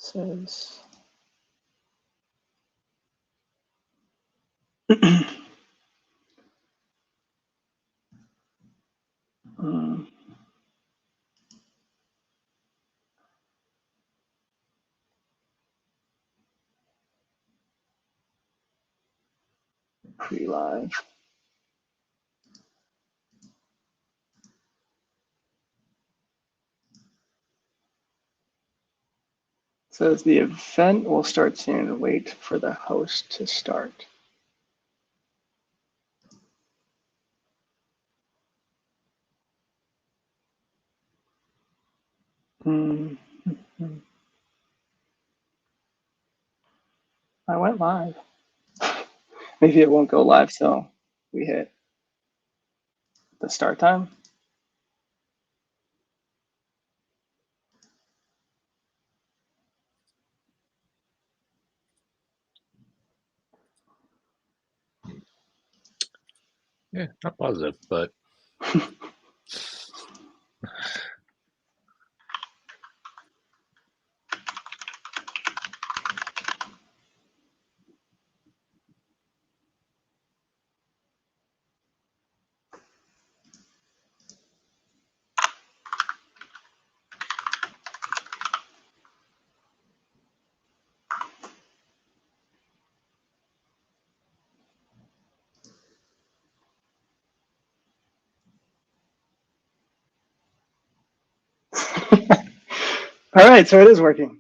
says pre-live. Says the event will start soon. Wait for the host to start. I went live. Maybe it won't go live till we hit the start time. Yeah, not positive, but All right, so it is working.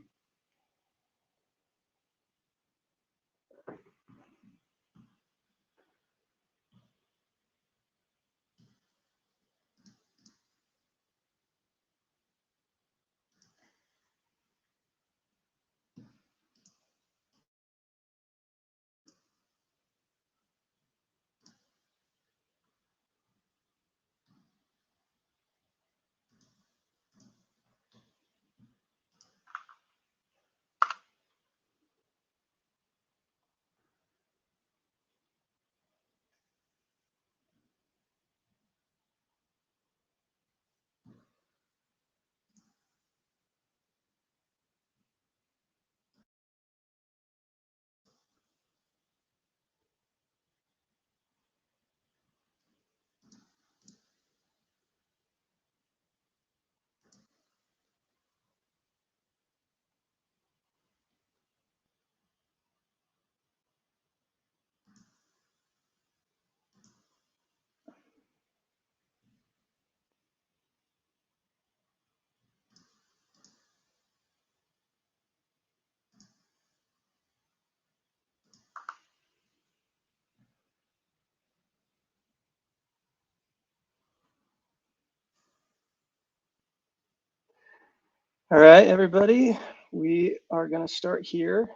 All right, everybody, we are going to start here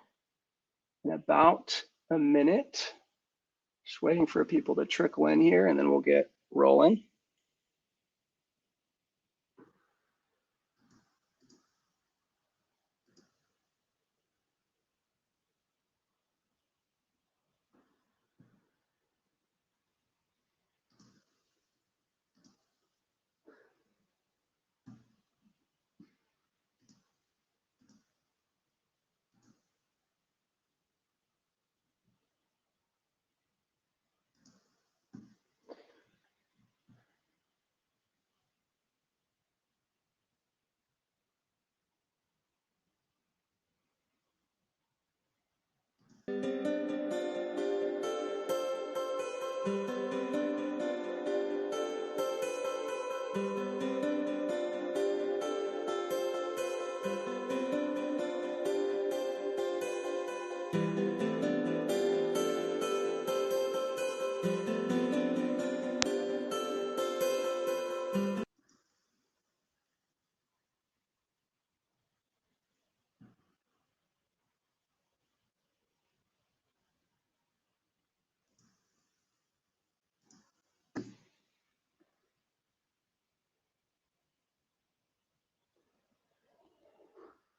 in about a minute. Just waiting for people to trickle in here, and then we'll get rolling.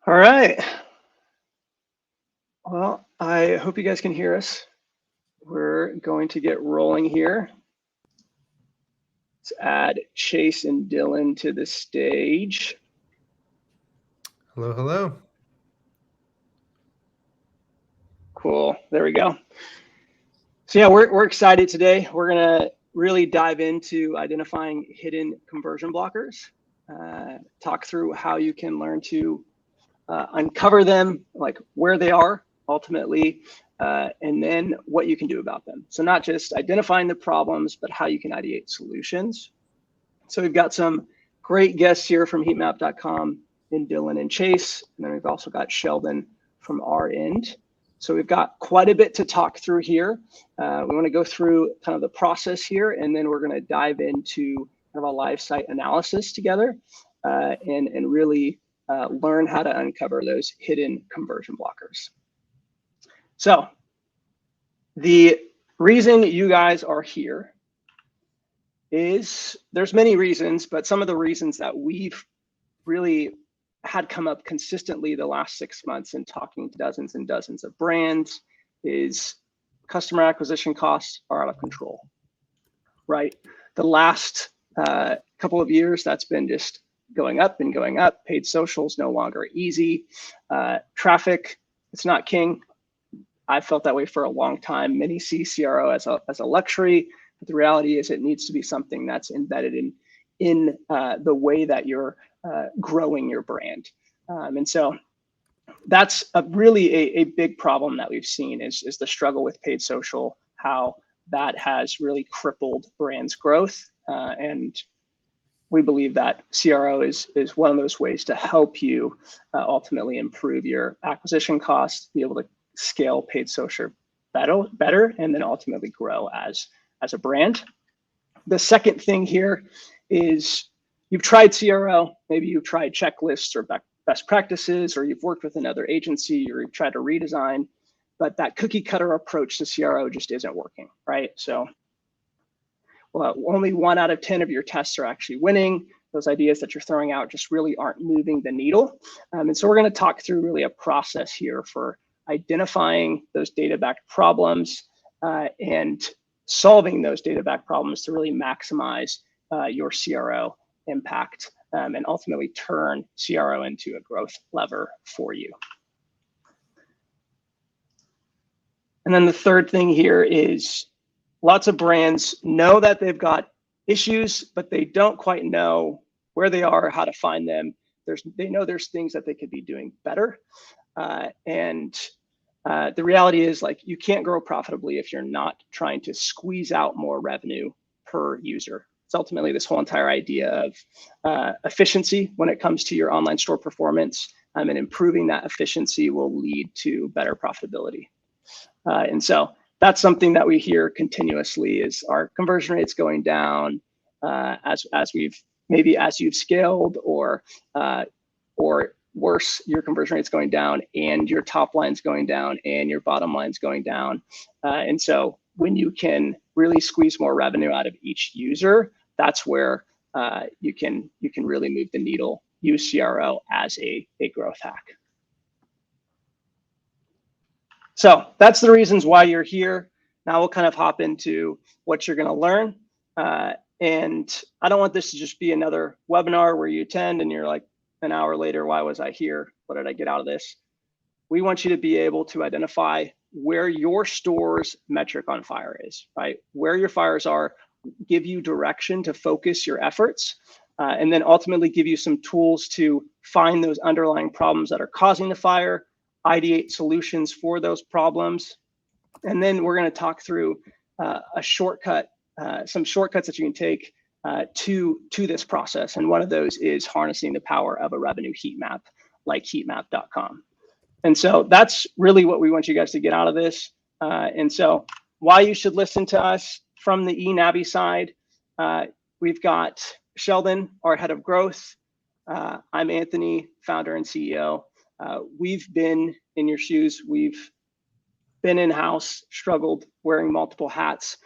All right. Well, I hope you guys can hear us. We're going to get rolling here. Let's add Chase and Dylan to the stage. Hello, hello. Cool. There we go. So yeah, we're excited today. We're gonna really dive into identifying hidden conversion blockers, talk through how you can learn to uncover them, like where they are ultimately, and then what you can do about them. So not just identifying the problems, but how you can ideate solutions. So we've got some great guests here from heatmap.com in Dylan and Chase, and then we've also got Sheldon from our end. So we've got quite a bit to talk through here. We want to go through kind of the process here, and then we're going to dive into kind of a live site analysis together, and really learn how to uncover those hidden conversion blockers. So the reason you guys are here is there's many reasons, but some of the reasons that we've really had come up consistently the last 6 months in talking to dozens and dozens of brands is customer acquisition costs are out of control, right? The last couple of years, that's been just going up and going up. Paid social is no longer easy. Traffic, it's not king. I've felt that way for a long time. Many see CRO as a luxury, but the reality is it needs to be something that's embedded in the way that you're growing your brand. And so that's really a big problem that we've seen is the struggle with paid social, how that has really crippled brands' growth. And we believe that CRO is one of those ways to help you ultimately improve your acquisition costs, be able to scale paid social better, and then ultimately grow as a brand. The second thing here is you've tried CRO, maybe you've tried checklists or best practices, or you've worked with another agency, or you've tried to redesign, but that cookie cutter approach to CRO just isn't working, right? So only 1 out of 10 of your tests are actually winning. Those ideas that you're throwing out just really aren't moving the needle. And so we're going to talk through really a process here for identifying those data-backed problems and solving those data-backed problems to really maximize your CRO impact and ultimately turn CRO into a growth lever for you. And then the third thing here is lots of brands know that they've got issues, but they don't quite know where they are, how to find them. They know there's things that they could be doing better. And the reality is, like, you can't grow profitably if you're not trying to squeeze out more revenue per user. It's ultimately this whole entire idea of efficiency when it comes to your online store performance, and improving that efficiency will lead to better profitability. And so that's something that we hear continuously is our conversion rates going down as you've scaled, or worse, your conversion rate's going down and your top line's going down and your bottom line's going down. And so when you can really squeeze more revenue out of each user, that's where you can really move the needle. Use CRO as a growth hack. So that's the reasons why you're here. Now we'll kind of hop into what you're going to learn. And I don't want this to just be another webinar where you attend and you're like, an hour later, why was I here? What did I get out of this? We want you to be able to identify where your store's metric on fire is, right? Where your fires are, give you direction to focus your efforts, and then ultimately give you some tools to find those underlying problems that are causing the fire, ideate solutions for those problems. And then we're going to talk through some shortcuts that you can take to this process. And one of those is harnessing the power of a revenue heat map like heatmap.com. And so that's really what we want you guys to get out of this. And so why you should listen to us from the eNavi side, we've got Sheldon, our head of growth. I'm Anthony, founder and CEO. We've been in your shoes. We've been in-house, struggled wearing multiple hats,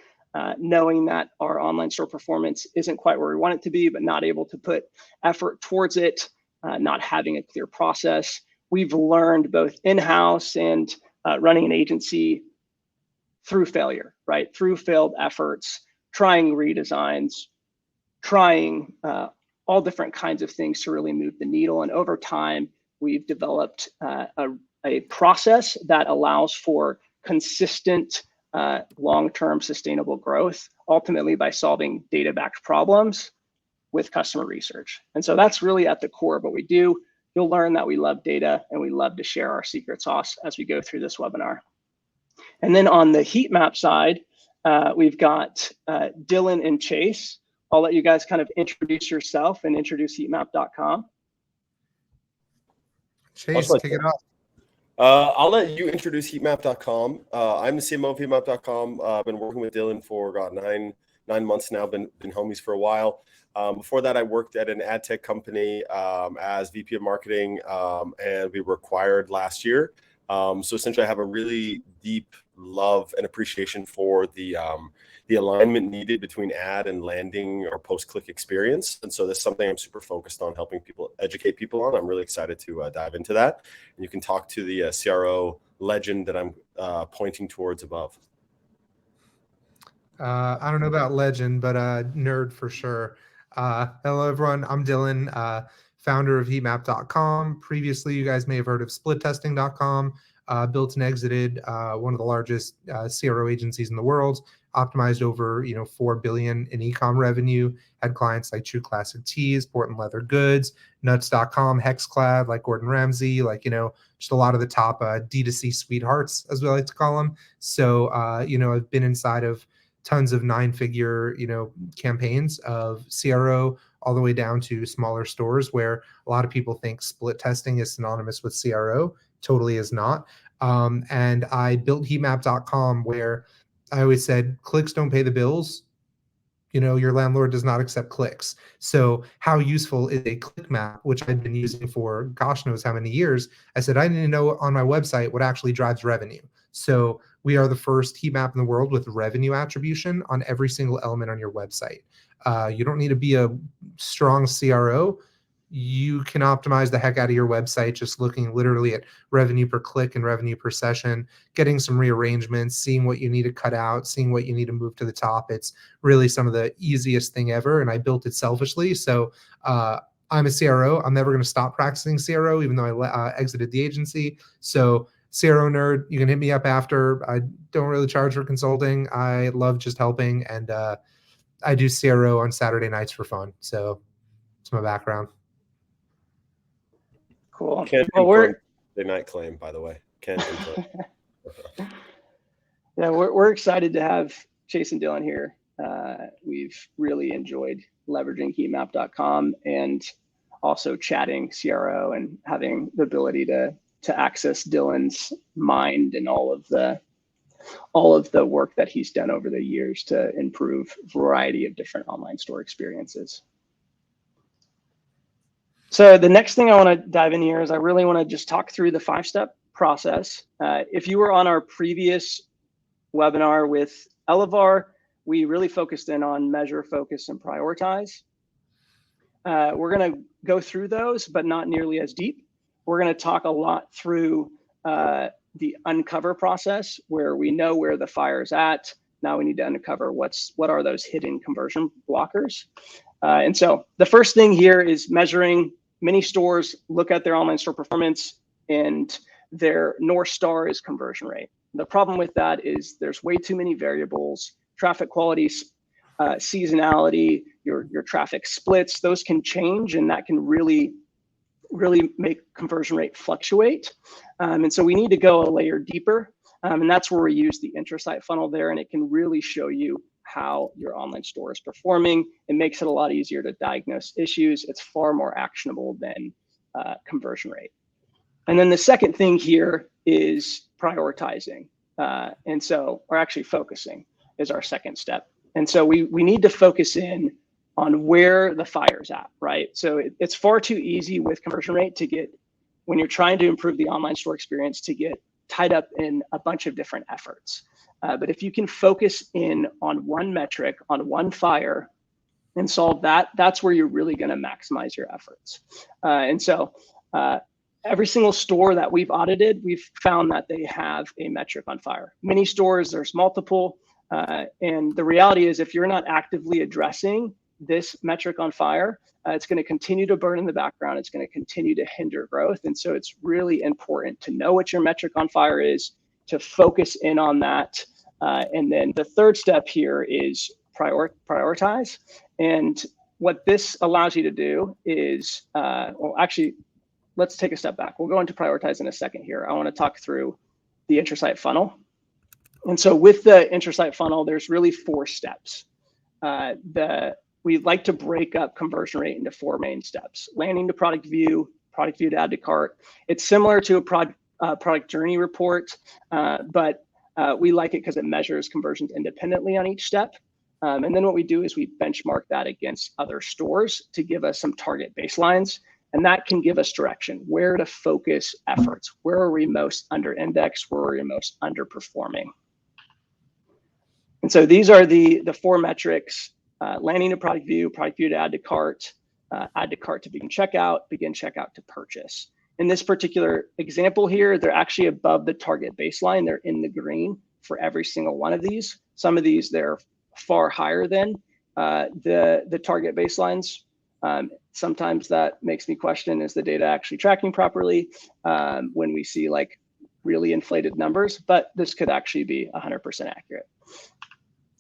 knowing that our online store performance isn't quite where we want it to be, but not able to put effort towards it, not having a clear process. We've learned both in-house and running an agency through failure, right? Through failed efforts, trying redesigns, trying all different kinds of things to really move the needle. And over time, we've developed a process that allows for consistent, long-term sustainable growth, ultimately by solving data-backed problems with customer research. And so that's really at the core of what we do. You'll learn that we love data and we love to share our secret sauce as we go through this webinar. And then on the heat map side, we've got Dylan and Chase. I'll let you guys kind of introduce yourself and introduce heatmap.com. Chase, kick it off. I'll let you introduce heatmap.com. I'm the CMO of heatmap.com. I've been working with Dylan for nine months now, been homies for a while. Before that, I worked at an ad tech company as VP of marketing, and we were acquired last year. So essentially, I have a really deep love and appreciation for the alignment needed between ad and landing or post-click experience. And so that's something I'm super focused on helping people, educate people on. I'm really excited to dive into that. And you can talk to the CRO legend that I'm pointing towards above. I don't know about legend, but nerd for sure. Hello, everyone. I'm Dylan, founder of heatmap.com. Previously, you guys may have heard of splittesting.com. Built and exited one of the largest CRO agencies in the world. Optimized over 4 billion in e-com revenue. Had clients like True Classic Tees, Portland Leather Goods, Nuts.com, Hexclad, like Gordon Ramsay, just a lot of the top D2C sweethearts, as we like to call them. So I've been inside of tons of 9-figure campaigns of CRO all the way down to smaller stores where a lot of people think split testing is synonymous with CRO. Totally is not. And I built heatmap.com where I always said clicks don't pay the bills. Your landlord does not accept clicks. So how useful is a click map, which I've been using for gosh knows how many years? I said, I need to know on my website what actually drives revenue. So we are the first heat map in the world with revenue attribution on every single element on your website. You don't need to be a strong CRO. You can optimize the heck out of your website just looking literally at revenue per click and revenue per session, getting some rearrangements, seeing what you need to cut out, seeing what you need to move to the top. It's really some of the easiest thing ever, and I built it selfishly. So I'm a CRO. I'm never going to stop practicing CRO, even though I exited the agency. So CRO nerd, you can hit me up after. I don't really charge for consulting. I love just helping, and I do CRO on Saturday nights for fun. So it's my background. Cool. Can't confirm the night claim, by the way. Can't confirm. Yeah, we're excited to have Chase and Dylan here. We've really enjoyed leveraging heatmap.com and also chatting CRO and having the ability to access Dylan's mind and all of the work that he's done over the years to improve a variety of different online store experiences. So the next thing I want to dive in here is I really want to just talk through the 5-step process. If you were on our previous webinar with Elevar, we really focused in on measure, focus, and prioritize. We're going to go through those, but not nearly as deep. We're going to talk a lot through the uncover process, where we know where the fire's at. Now we need to uncover what are those hidden conversion blockers. And so the first thing here is measuring. Many stores look at their online store performance and their North Star is conversion rate. The problem with that is there's way too many variables, traffic quality, seasonality, your traffic splits, those can change, and that can really make conversion rate fluctuate. And so we need to go a layer deeper. And that's where we use the intrasite funnel there, and it can really show you how your online store is performing. It makes it a lot easier to diagnose issues. It's far more actionable than conversion rate. And then the second thing here is prioritizing. Or actually focusing is our second step. And so we need to focus in on where the fire's at, right? So it's far too easy with conversion rate to get, when you're trying to improve the online store experience, to get tied up in a bunch of different efforts. But if you can focus in on one metric, on one fire, and solve that, that's where you're really going to maximize your efforts. Every single store that we've audited, we've found that they have a metric on fire. Many stores, there's multiple. And the reality is, if you're not actively addressing this metric on fire, it's going to continue to burn in the background. It's going to continue to hinder growth. And so it's really important to know what your metric on fire is to focus in on that. And then the third step here is prioritize. And what this allows you to do is, well, actually, let's take a step back. We'll go into prioritize in a second here. I want to talk through the intrasite funnel. And so with the intrasite funnel, there's really 4 steps. We like to break up conversion rate into 4 main steps: landing to product view to add to cart. It's similar to a product journey report, but we like it because it measures conversions independently on each step. And then what we do is we benchmark that against other stores to give us some target baselines. And that can give us direction, where to focus efforts. Where are we most under indexed? Where are we most underperforming? And so these are the 4 metrics: landing to product view to add to cart to begin checkout to purchase. In this particular example here, they're actually above the target baseline. They're in the green for every single one of these. Some of these, they're far higher than the target baselines. Sometimes that makes me question, is the data actually tracking properly when we see like really inflated numbers, but this could actually be 100% accurate.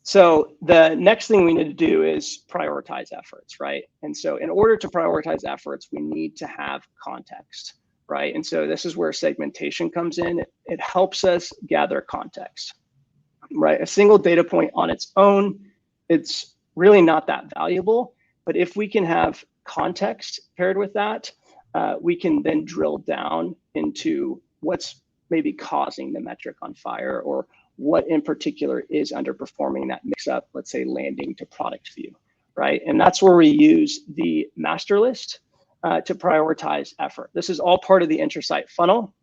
So the next thing we need to do is prioritize efforts, right? And so in order to prioritize efforts, we need to have context, right? And so this is where segmentation comes in. It helps us gather context, right? A single data point on its own, it's really not that valuable. But if we can have context paired with that, we can then drill down into what's maybe causing the metric on fire, or what in particular is underperforming that mix up, let's say, landing to product view, right? And that's where we use the master list to prioritize effort. This is all part of the intrasite funnel.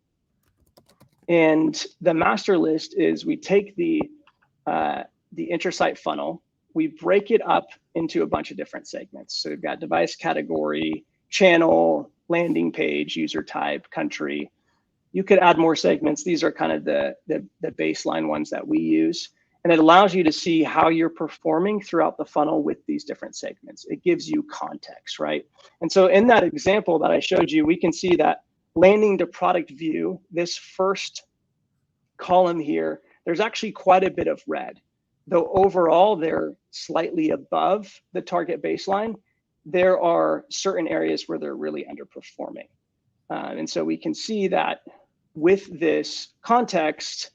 And the master list is, we take the intrasite funnel, we break it up into a bunch of different segments. So we've got device category, channel, landing page, user type, country. You could add more segments. These are kind of the baseline ones that we use. And it allows you to see how you're performing throughout the funnel with these different segments. It gives you context, right? And so in that example that I showed you, we can see that landing to product view, this first column here, there's actually quite a bit of red. Though overall they're slightly above the target baseline, there are certain areas where they're really underperforming. And so we can see that with this context,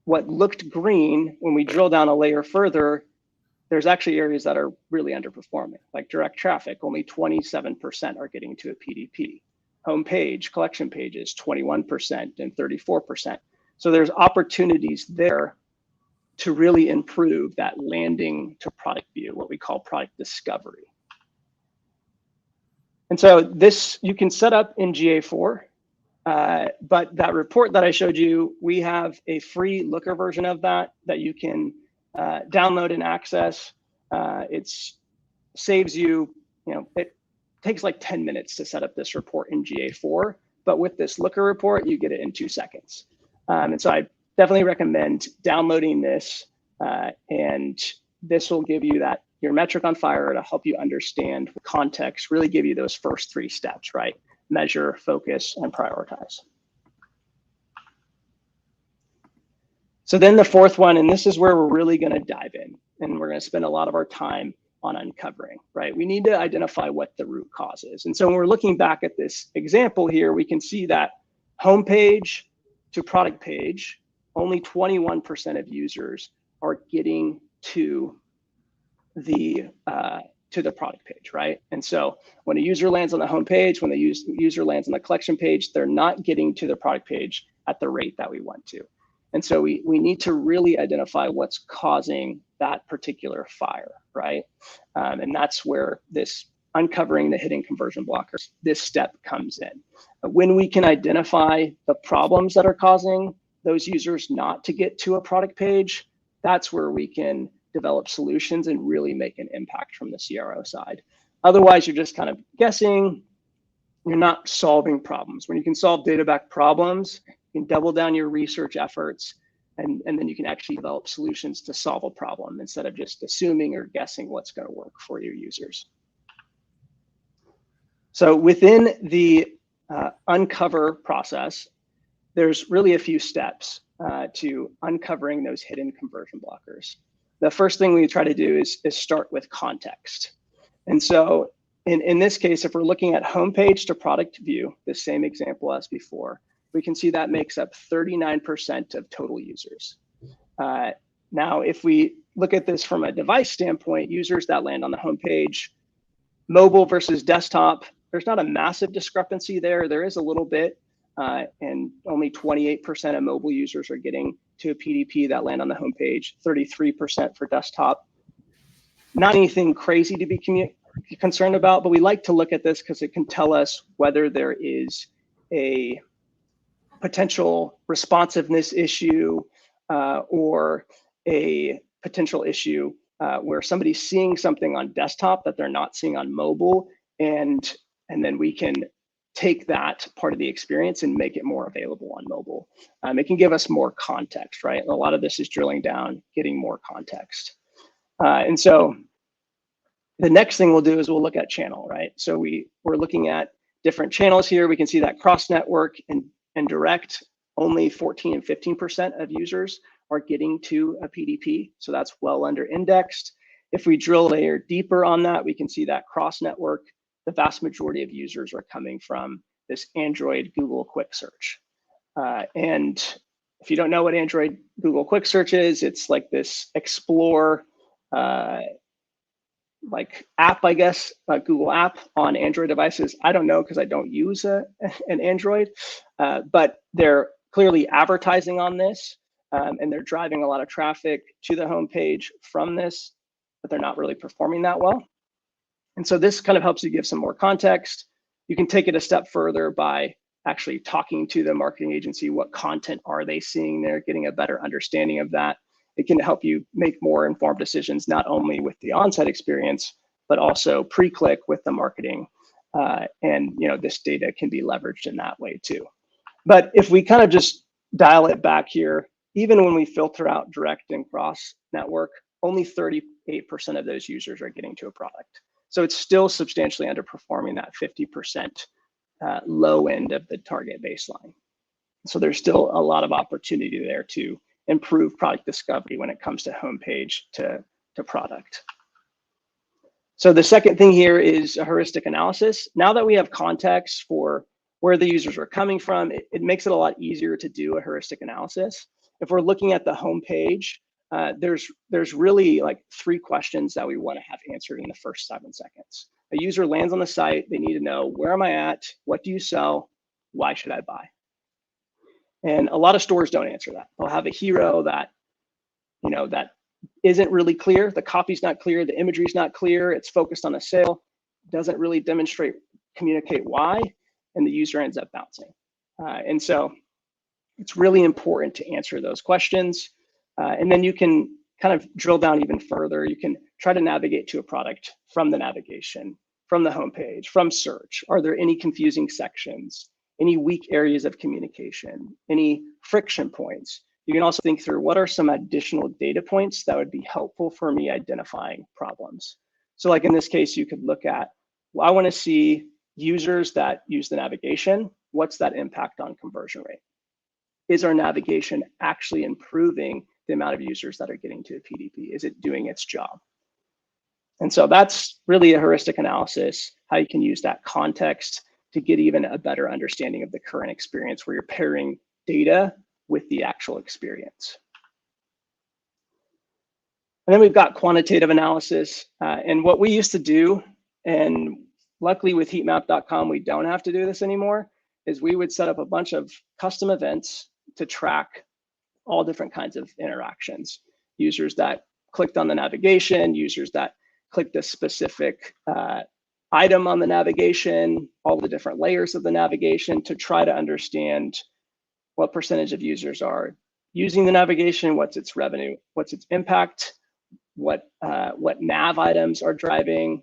what looked green, when we drill down a layer further, there's actually areas that are really underperforming, like direct traffic. Only 27% are getting to a PDP. Homepage, collection pages, 21% and 34%. So there's opportunities there to really improve that landing to product view, what we call product discovery. And so this you can set up in GA4, but that report that I showed you, we have a free Looker version of that you can download and access. It saves you, it takes like 10 minutes to set up this report in GA4, but with this Looker report, you get it in 2 seconds. And so I definitely recommend downloading this, and this will give you your metric on fire to help you understand context, really give you those first 3 steps, right? Measure, focus, and prioritize. So then the 4th one, and this is where we're really going to dive in, and we're going to spend a lot of our time on uncovering, right? We need to identify what the root cause is. And so when we're looking back at this example here, we can see that homepage to product page, only 21% of users are getting to the product page, right? And so when a user lands on the home page, when the user lands on the collection page, they're not getting to the product page at the rate that we want to. And so we need to really identify what's causing that particular fire, right? And that's where this uncovering the hidden conversion blockers, this step comes in. When we can identify the problems that are causing those users not to get to a product page, that's where we can develop solutions and really make an impact from the CRO side. Otherwise, you're just kind of guessing. You're not solving problems. When you can solve data-backed problems, you can double down your research efforts, and then you can actually develop solutions to solve a problem instead of just assuming or guessing what's going to work for your users. So within the uncover process, there's really a few steps. to uncovering those hidden conversion blockers. The first thing we try to do is start with context. And so in this case, if we're looking at homepage to product view, the same example as before, we can see that makes up 39% of total users. Now, if we look at this from a device standpoint, users that land on the homepage, mobile versus desktop, there's not a massive discrepancy there. There is a little bit, and only 28% of mobile users are getting to a PDP that land on the homepage, 33% for desktop. Not anything crazy to be concerned about, but we like to look at this because it can tell us whether there is a potential responsiveness issue or a potential issue where somebody's seeing something on desktop that they're not seeing on mobile, and then we can take that part of the experience and make it more available on mobile. It can give us more context, right? A lot of this is drilling down, getting more context. And so the next thing we'll do is we'll look at channel, right? So we're looking at different channels here. We can see that cross network and direct, only 14 and 15% of users are getting to a PDP. So that's well under indexed. If we drill a layer deeper on that, we can see that cross network, the vast majority of users are coming from this Android Google Quick Search. And if you don't know what Android Google Quick Search is, it's like this explore like app, I guess, a Google app on Android devices. I don't know because I don't use an Android, but they're clearly advertising on this, and they're driving a lot of traffic to the homepage from this, but they're not really performing that well. And so this kind of helps you give some more context. You can take it a step further by actually talking to the marketing agency. What content are they seeing there? Getting a better understanding of that. It can help you make more informed decisions, not only with the on-site experience, but also pre-click with the marketing. And this data can be leveraged in that way too. But if we kind of just dial it back here, even when we filter out direct and cross network, only 38% of those users are getting to a product. So it's still substantially underperforming that 50% low end of the target baseline. So there's still a lot of opportunity there to improve product discovery when it comes to homepage to product. So the second thing here is a heuristic analysis. Now that we have context for where the users are coming from, it makes it a lot easier to do a heuristic analysis. If we're looking at the homepage, there's really like 3 questions that we want to have answered in the first 7 seconds. A user lands on the site, they need to know, where am I at? What do you sell? Why should I buy? And a lot of stores don't answer that. They'll have a hero that, that isn't really clear. The copy's not clear. The imagery's not clear. It's focused on a sale, doesn't really communicate why, and the user ends up bouncing. And so it's really important to answer those questions. And then you can kind of drill down even further. You can try to navigate to a product from the navigation, from the homepage, from search. Are there any confusing sections? Any weak areas of communication, any friction points? You can also think through what are some additional data points that would be helpful for me identifying problems. So like in this case, you could look at, well, I want to see users that use the navigation. What's that impact on conversion rate? Is our navigation actually improving the amount of users that are getting to a PDP? Is it doing its job? And so that's really a heuristic analysis, how you can use that context to get even a better understanding of the current experience where you're pairing data with the actual experience. And then we've got quantitative analysis. And what we used to do, and luckily with heatmap.com, we don't have to do this anymore, is we would set up a bunch of custom events to track all different kinds of interactions. Users that clicked on the navigation, users that clicked a specific item on the navigation, all the different layers of the navigation to try to understand what percentage of users are using the navigation, what's its revenue, what's its impact, what nav items are driving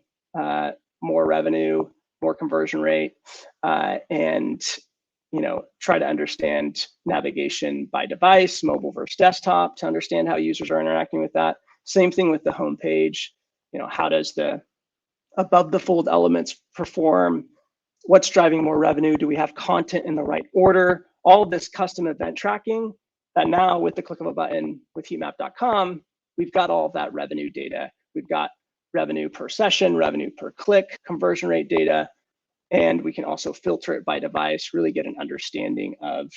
more revenue, more conversion rate, and try to understand navigation by device, mobile versus desktop, to understand how users are interacting with that. Same thing with the homepage. How does the above the fold elements perform? What's driving more revenue? Do we have content in the right order? All of this custom event tracking that now with the click of a button with heatmap.com, we've got all of that revenue data. We've got revenue per session, revenue per click, conversion rate data, and we can also filter it by device, really get an understanding of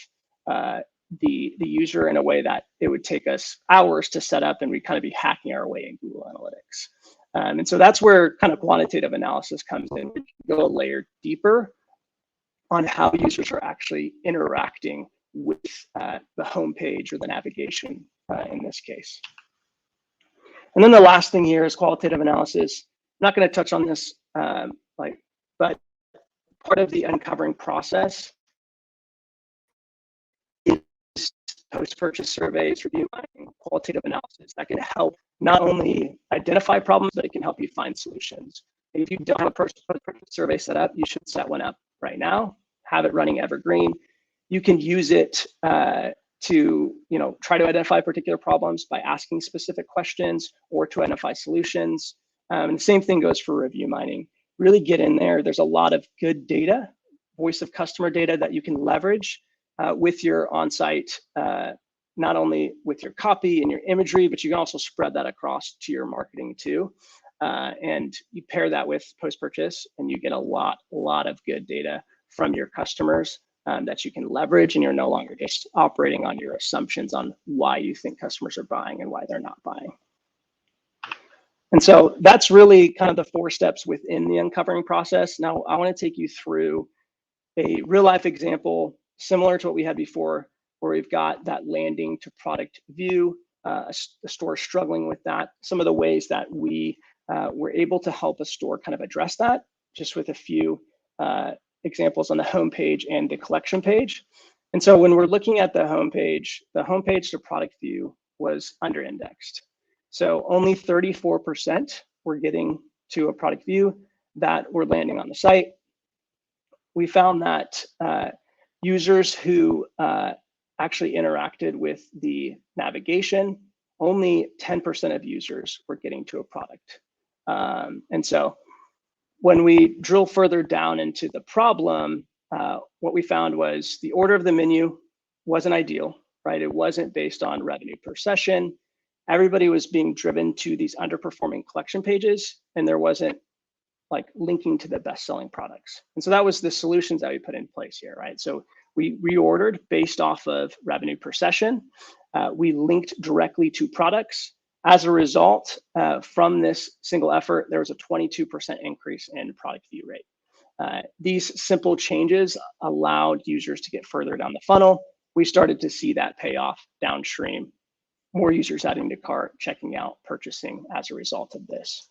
the user in a way that it would take us hours to set up, and we'd kind of be hacking our way in Google Analytics. And so that's where kind of quantitative analysis comes in. We can go a layer deeper on how users are actually interacting with the homepage or the navigation in this case. And then the last thing here is qualitative analysis. I'm not going to touch on this, but part of the uncovering process is post-purchase surveys, review mining, qualitative analysis that can help not only identify problems, but it can help you find solutions. If you don't have a post-purchase survey set up, you should set one up right now, have it running evergreen. You can use it to try to identify particular problems by asking specific questions or to identify solutions. And the same thing goes for review mining. Really get in there. There's a lot of good data, voice of customer data that you can leverage with your on-site, not only with your copy and your imagery, but you can also spread that across to your marketing too. And you pair that with post-purchase and you get a lot of good data from your customers that you can leverage, and you're no longer just operating on your assumptions on why you think customers are buying and why they're not buying. And so that's really kind of the 4 steps within the uncovering process. Now, I want to take you through a real life example similar to what we had before, where we've got that landing to product view, a store struggling with that, some of the ways that we were able to help a store kind of address that, just with a few examples on the homepage and the collection page. And so when we're looking at the homepage to product view was under indexed. So only 34% were getting to a product view that were landing on the site. We found that users who actually interacted with the navigation, only 10% of users were getting to a product. And so when we drill further down into the problem, what we found was the order of the menu wasn't ideal, right? It wasn't based on revenue per session. Everybody was being driven to these underperforming collection pages, and there wasn't like linking to the best-selling products. And so that was the solutions that we put in place here, right? So we reordered based off of revenue per session. We linked directly to products. As a result, from this single effort, there was a 22% increase in product view rate. These simple changes allowed users to get further down the funnel. We started to see that pay off downstream, more users adding to cart, checking out, purchasing as a result of this.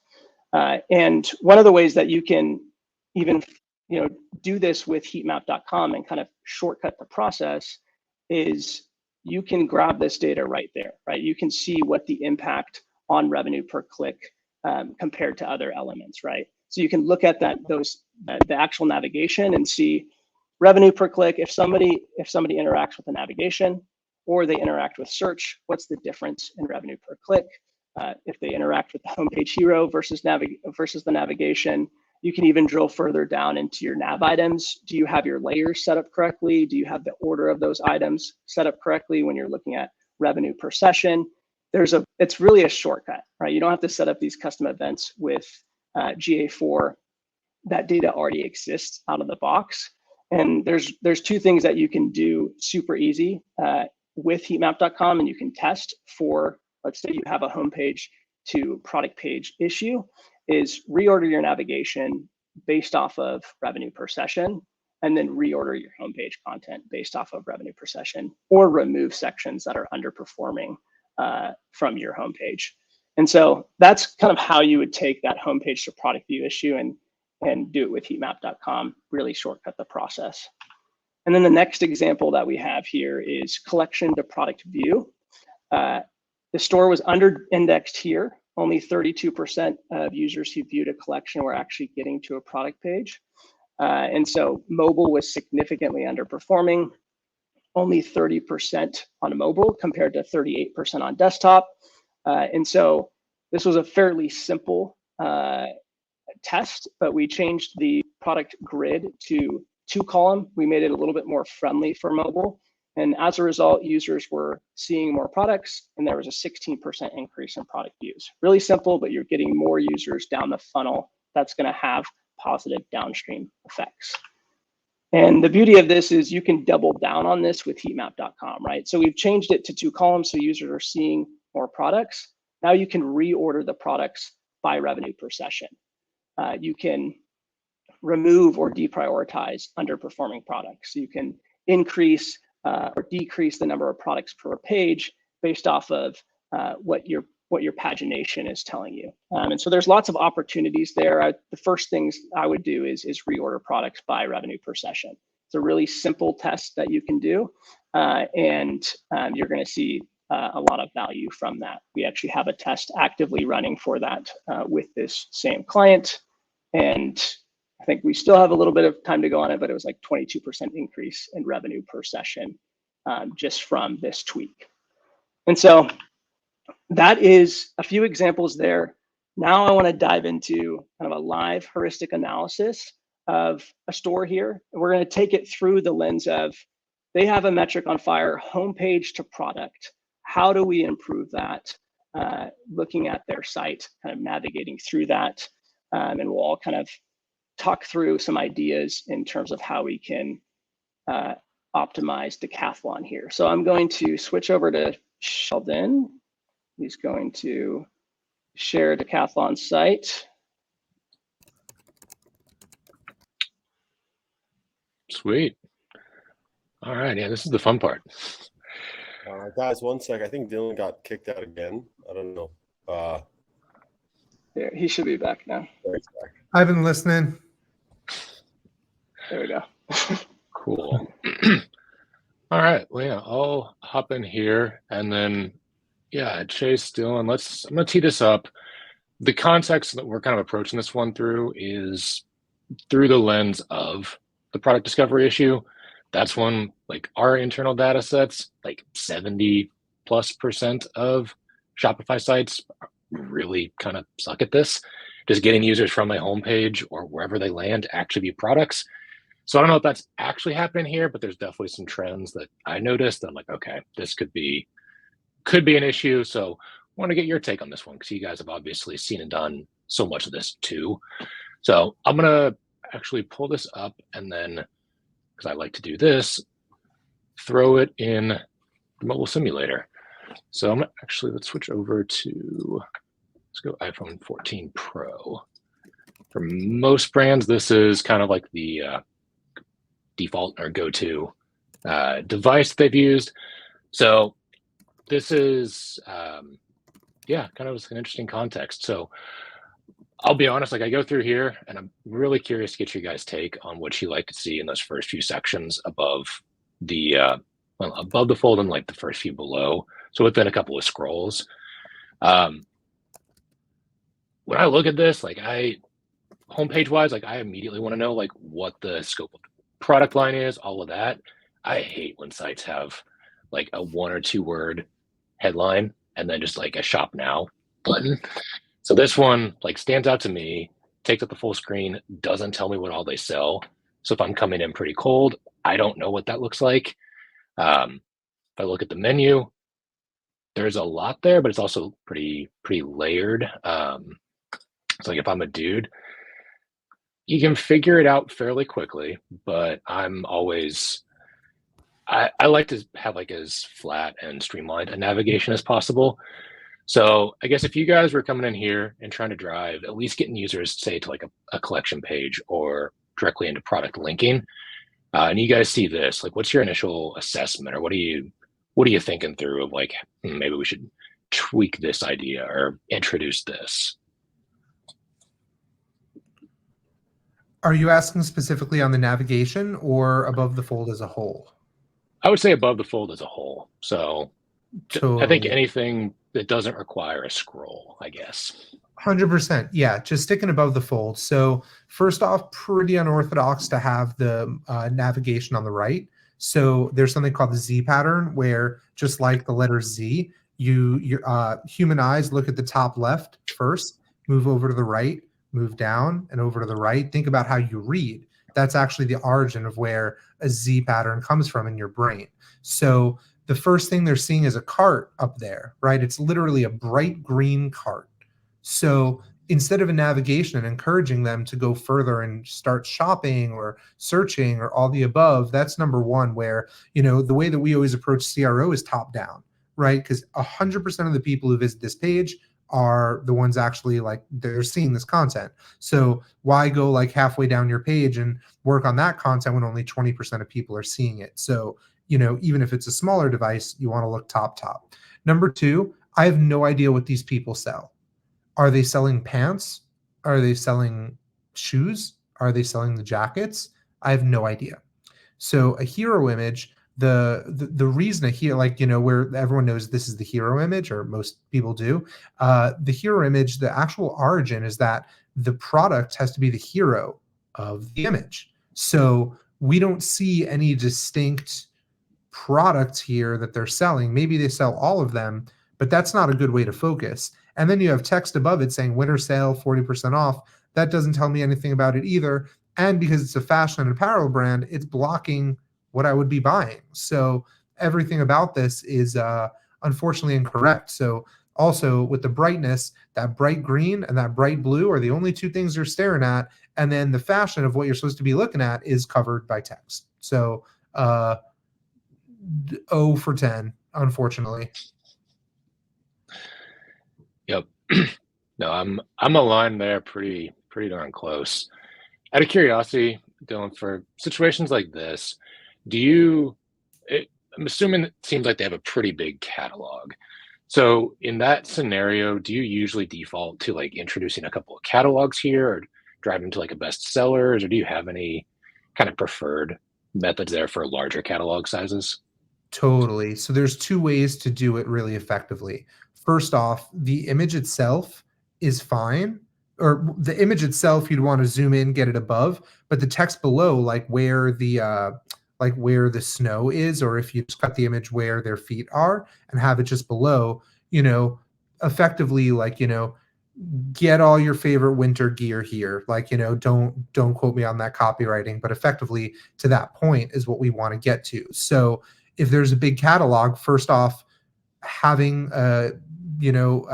And one of the ways that you can even do this with heatmap.com and kind of shortcut the process is you can grab this data right there, right? You can see what the impact on revenue per click compared to other elements, right? So you can look at the actual navigation and see revenue per click. If somebody interacts with the navigation or they interact with search, what's the difference in revenue per click? If they interact with the homepage hero versus the navigation, you can even drill further down into your nav items. Do you have your layers set up correctly? Do you have the order of those items set up correctly when you're looking at revenue per session? It's really a shortcut, right? You don't have to set up these custom events with GA4. That data already exists out of the box. And there's 2 things that you can do super easy with heatmap.com, and you can test for, let's say you have a homepage to product page issue, is reorder your navigation based off of revenue per session, and then reorder your homepage content based off of revenue per session, or remove sections that are underperforming from your homepage. And so that's kind of how you would take that homepage to product view issue and do it with heatmap.com, really shortcut the process. And then the next example that we have here is collection to product view. The store was under indexed here. Only 32% of users who viewed a collection were actually getting to a product page. And so mobile was significantly underperforming, only 30% on mobile compared to 38% on desktop. And so this was a fairly simple test, but we changed the product grid to 2-column. We made it a little bit more friendly for mobile. And as a result, users were seeing more products, and there was a 16% increase in product views. Really simple, but you're getting more users down the funnel. That's going to have positive downstream effects. And the beauty of this is you can double down on this with heatmap.com, right? So we've changed it to 2 columns so users are seeing more products. Now you can reorder the products by revenue per session. You can remove or deprioritize underperforming products. You can increase or decrease the number of products per page based off of what your pagination is telling you. And so there's lots of opportunities there. The first things I would do is reorder products by revenue per session. It's a really simple test that you can do, and you're going to see a lot of value from that. We actually have a test actively running for that with this same client, and I think we still have a little bit of time to go on it, but it was like 22% increase in revenue per session just from this tweak. And so that is a few examples there. Now I want to dive into kind of a live heuristic analysis of a store here. We're going to take it through the lens of they have a metric on fire, homepage to product. How do we improve that? Looking at their site, kind of navigating through that. And we'll all kind of talk through some ideas in terms of how we can optimize Decathlon here. So I'm going to switch over to Sheldon. He's going to share Decathlon's site. Sweet. All right. Yeah, this is the fun part. Guys, one sec. I think Dylan got kicked out again. I don't know. There, he should be back now. There he's back. I've been listening. There we go. Cool. All right. Well, yeah, I'll hop in here and then, yeah, Chase, Dylan, I'm going to tee this up. The context that we're kind of approaching this one through is through the lens of the product discovery issue. That's when, like, our internal data sets, like 70+% of Shopify sites really kind of suck at this. Just getting users from my homepage or wherever they land to actually be products. So I don't know if that's actually happening here, but there's definitely some trends that I noticed. I'm like, okay, this could be an issue. So I want to get your take on this one because you guys have obviously seen and done so much of this too. So I'm going to actually pull this up and then, because I like to do this, throw it in the mobile simulator. So I'm actually, let's switch over to, let's go iPhone 14 Pro. For most brands, this is kind of like the default or go-to device they've used. So this is, yeah, kind of an interesting context. So I'll be honest, like I go through here and I'm really curious to get you guys' take on what you like to see in those first few sections above the, above the fold and like the first few below. So within a couple of scrolls. When I look at this, like homepage wise, like I immediately want to know like what the scope of the product line is, all of that. I hate when sites have like a 1 or 2 word headline and then just like a shop now button. So this one like stands out to me, takes up the full screen, doesn't tell me what all they sell. So if I'm coming in pretty cold, I don't know what that looks like. If I look at the menu, there's a lot there, but it's also pretty layered. It's like if I'm a dude, you can figure it out fairly quickly, but I'm always, I like to have like as flat and streamlined a navigation as possible. So I guess if you guys were coming in here and trying to drive, at least getting users, say, to like a collection page or directly into product linking, and you guys see this, like, what's your initial assessment, or what are you thinking through of like, maybe we should tweak this idea or introduce this? Are you asking specifically on the navigation or above the fold as a whole? I would say above the fold as a whole. So totally. I think anything that doesn't require a scroll, I guess. 100%. Yeah, just sticking above the fold. So first off, pretty unorthodox to have the navigation on the right. So there's something called the Z pattern where just like the letter Z, your human eyes look at the top left first, move over to the right, move down and over to the right. Think about how you read. That's actually the origin of where a Z pattern comes from in your brain. So the first thing they're seeing is a cart up there, right? It's literally a bright green cart. So instead of a navigation and encouraging them to go further and start shopping or searching or all the above, that's number one, where, the way that we always approach CRO is top down, right? Because 100% of the people who visit this page are the ones actually like they're seeing this content. So why go like halfway down your page and work on that content when only 20% of people are seeing it? So, even if it's a smaller device, you want to look top. Number two, I have no idea what these people sell. Are they selling pants? Are they selling shoes? Are they selling the jackets? I have no idea. So a hero image, the reason where everyone knows this is the hero image, or most people do, the hero image, the actual origin is that the product has to be the hero of the image. So we don't see any distinct products here that they're selling. Maybe they sell all of them, but that's not a good way to focus. And then you have text above it saying winter sale, 40% off. That doesn't tell me anything about it either. And because it's a fashion and apparel brand, it's blocking what I would be buying. So everything about this is unfortunately incorrect. So also with the brightness, that bright green and that bright blue are the only two things you're staring at. And then the fashion of what you're supposed to be looking at is covered by text. So 0 for 10, unfortunately. Yep. No, I'm aligned there pretty darn close. Out of curiosity, Dylan, for situations like this, I'm assuming it seems like they have a pretty big catalog. So in that scenario, do you usually default to like introducing a couple of catalogs here, or driving to like a bestsellers, or do you have any kind of preferred methods there for larger catalog sizes? Totally. So there's two ways to do it really effectively. First off, the image itself is fine, or the image itself, you'd want to zoom in, get it above, but the text below, like where the snow is, or if you just cut the image where their feet are and have it just below, effectively, get all your favorite winter gear here. Don't quote me on that copywriting, but effectively to that point is what we want to get to. So if there's a big catalog, first off, having a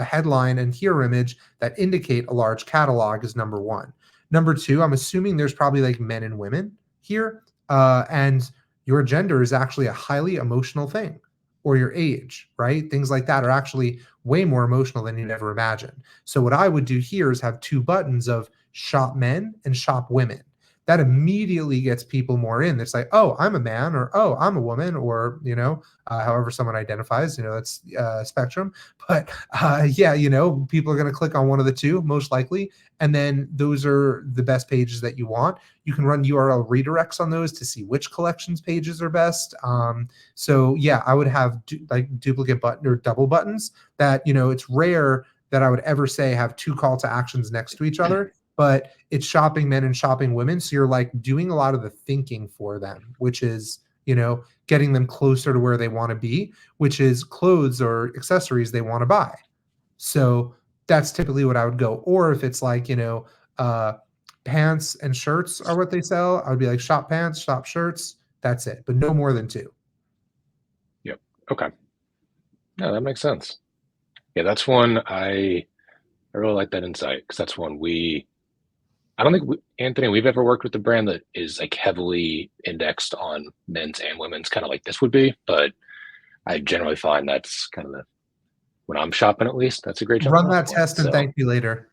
headline and hero image that indicate a large catalog is number one. Number two, I'm assuming there's probably like men and women here, and your gender is actually a highly emotional thing, or your age, right? Things like that are actually way more emotional than you'd ever imagine. So what I would do here is have two buttons of shop men and shop women. That immediately gets people more in. It's like, oh, I'm a man, or oh, I'm a woman, or however someone identifies. That's spectrum. But people are going to click on one of the two most likely, and then those are the best pages that you want. You can run URL redirects on those to see which collections pages are best. So yeah, I would have duplicate button or double buttons. That it's rare that I would ever say have two call to actions next to each other. But it's shopping men and shopping women. So you're like doing a lot of the thinking for them, which is, getting them closer to where they want to be, which is clothes or accessories they want to buy. So that's typically what I would go. Or if it's like, pants and shirts are what they sell, I would be like shop pants, shop shirts. That's it, but no more than two. Yep. Okay. No, that makes sense. Yeah, that's one I really like that insight, because that's one I don't think, Anthony, we've ever worked with a brand that is like heavily indexed on men's and women's, kind of like this would be. But I generally find that's kind of when I'm shopping, at least, that's a great jump. Run that test and thank you later.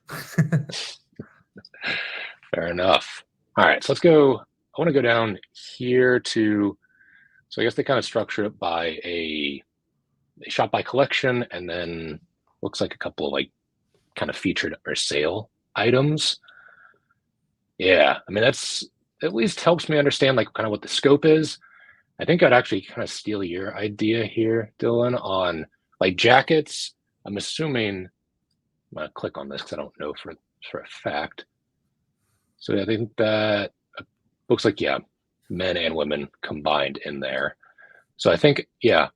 Fair enough. All right, so let's go. I want to go down here to, so I guess they kind of structure it by they shop by collection, and then looks like a couple of like kind of featured or sale items. Yeah, I mean, that's at least helps me understand like kind of what the scope is. I think I'd actually kind of steal your idea here, Dylan, on like jackets. I'm assuming I'm gonna click on this because I don't know for a fact. So I think that looks like, yeah, men and women combined in there. So I think, yeah,